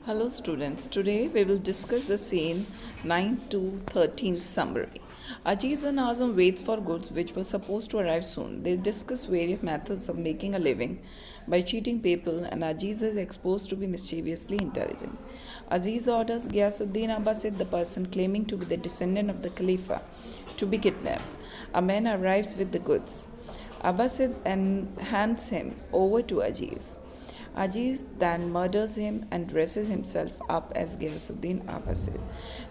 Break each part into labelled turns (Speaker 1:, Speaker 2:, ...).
Speaker 1: Hello students, today we will discuss the scene 9 to 13 summary. Aziz and Azam waits for goods which were supposed to arrive soon. They discuss various methods of making a living by cheating people and Aziz is exposed to be mischievously intelligent. Aziz orders Ghiyasuddin Abbasid, the person claiming to be the descendant of the Khalifa, to be kidnapped. A man arrives with the goods. Abbasid and hands him over to Aziz. Aziz then murders him and dresses himself up as Ghiyasuddin Abbasid,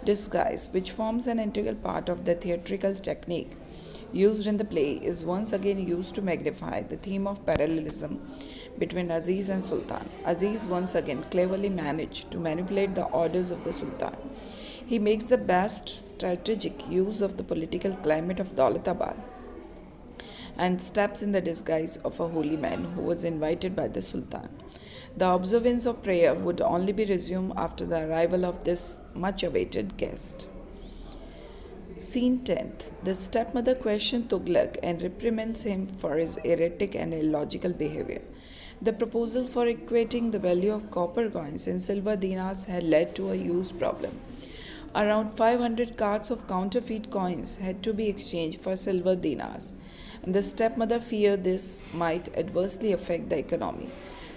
Speaker 1: disguise, which forms an integral part of the theatrical technique used in the play, is once again used to magnify the theme of parallelism between Aziz and Sultan. Aziz once again cleverly managed to manipulate the orders of the Sultan. He makes the best strategic use of the political climate of Daulatabad and steps in the disguise of a holy man who was invited by the Sultan. The observance of prayer would only be resumed after the arrival of this much awaited guest. Scene 10th. The stepmother questions Tughlaq and reprimands him for his erratic and illogical behavior. The proposal for equating the value of copper coins and silver dinars had led to a huge problem. Around 500 carts of counterfeit coins had to be exchanged for silver dinars, and the stepmother feared this might adversely affect the economy.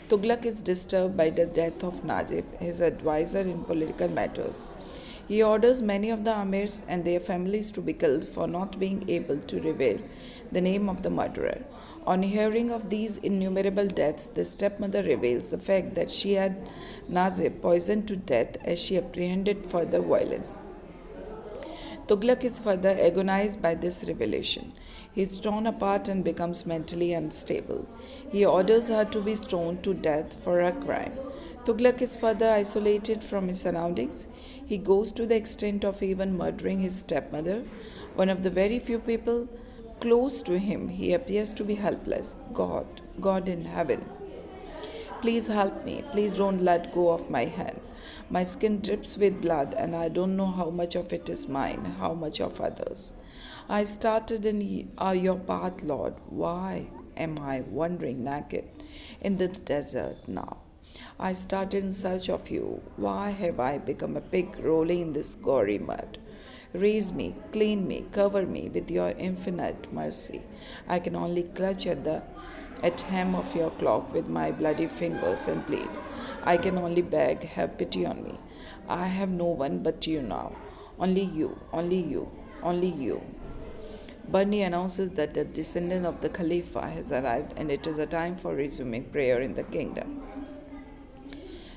Speaker 1: Tughlaq is disturbed by the death of Najib, his advisor in political matters. He orders many of the amirs and their families to be killed for not being able to reveal the name of the murderer. On hearing of these innumerable deaths, the stepmother reveals the fact that she had Najib poisoned to death as she apprehended further violence. Tughlaq is further agonized by this revelation. He is torn apart and becomes mentally unstable. He orders her to be stoned to death for her crime. Tughlaq is further isolated from his surroundings. He goes to the extent of even murdering his stepmother, one of the very few people close to him. He appears to be helpless. God in heaven, please help me. Please don't let go of my hand. My skin drips with blood, and I don't know how much of it is mine, how much of others. I started in your path, Lord. Why am I wandering naked in this desert now? I started in search of you. Why have I become a pig rolling in this gory mud? Raise me, clean me, cover me with your infinite mercy. I can only clutch at hem of your cloak with my bloody fingers and plead. I can only beg, have pity on me. I have no one but you now. Only you, only you, only you. Barney announces that the descendant of the Khalifa has arrived and it is a time for resuming prayer in the kingdom.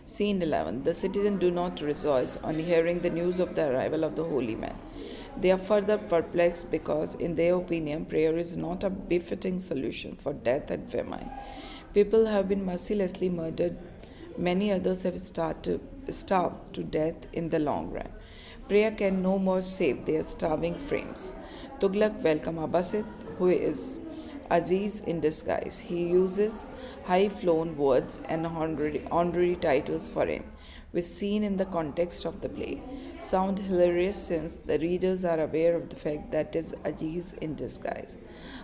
Speaker 1: Scene 11. The citizens do not rejoice on hearing the news of the arrival of the holy man. They are further perplexed because, in their opinion, prayer is not a befitting solution for death and famine. People have been mercilessly murdered. Many others have starved to death in the long run. Prayer can no more save their starving frames. Tughlaq welcomes Abbasid, who is Aziz in disguise. He uses high-flown words and honorary titles for him, which seen in the context of the play sound hilarious since the readers are aware of the fact that it is Aziz in disguise.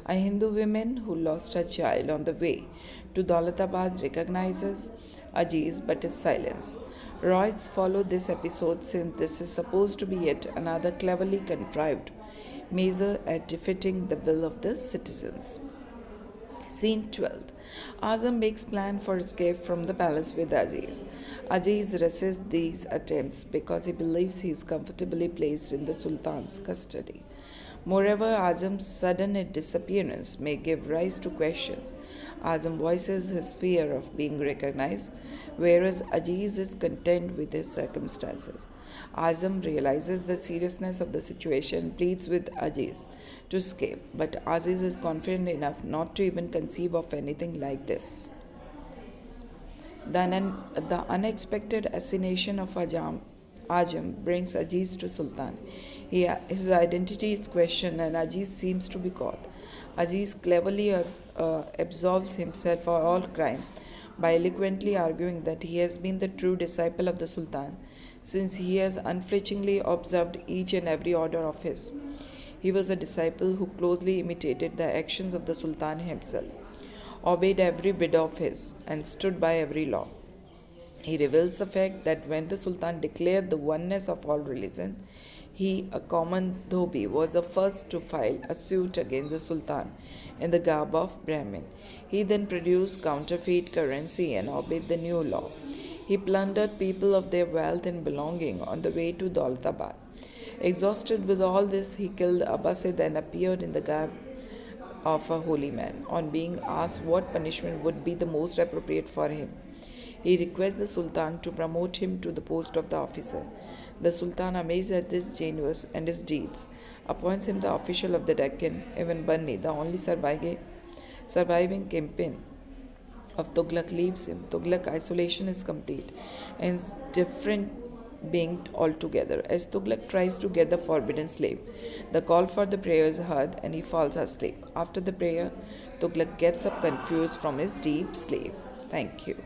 Speaker 1: A Hindu woman who lost her child on the way to Daulatabad recognizes Aziz but is silenced. Royce followed this episode since this is supposed to be yet another cleverly contrived measure at defeating the will of the citizens. Scene 12. Azam makes plan for escape from the palace with Aziz. Aziz resists these attempts because he believes he is comfortably placed in the Sultan's custody. Moreover, Azam's sudden disappearance may give rise to questions. Azam voices his fear of being recognized, whereas Aziz is content with his circumstances. Azam realizes the seriousness of the situation and pleads with Aziz to escape, but Aziz is confident enough not to even conceive of anything like this. The unexpected assassination of Ajam brings Aziz to Sultan. His identity is questioned and Aziz seems to be caught. Aziz cleverly absolves himself for all crime by eloquently arguing that he has been the true disciple of the Sultan since he has unflinchingly observed each and every order of his. He was a disciple who closely imitated the actions of the Sultan himself, obeyed every bid of his, and stood by every law. He reveals the fact that when the Sultan declared the oneness of all religion, he, a common dhobi, was the first to file a suit against the Sultan in the garb of Brahmin. He then produced counterfeit currency and obeyed the new law. He plundered people of their wealth and belonging on the way to Daulatabad. Exhausted with all this, he killed Abbasid and appeared in the garb of a holy man. On being asked what punishment would be the most appropriate for him, he requests the Sultan to promote him to the post of the officer. The Sultan, amazed at this genius and his deeds, appoints him the official of the Deccan. Even Banni, the only surviving kingpin of Tughlaq, leaves him. Tughlaq isolation is complete and is different being altogether. As Tughlaq tries to get the forbidden slave, the call for the prayer is heard and he falls asleep. After the prayer, Tughlaq gets up confused from his deep sleep. Thank you.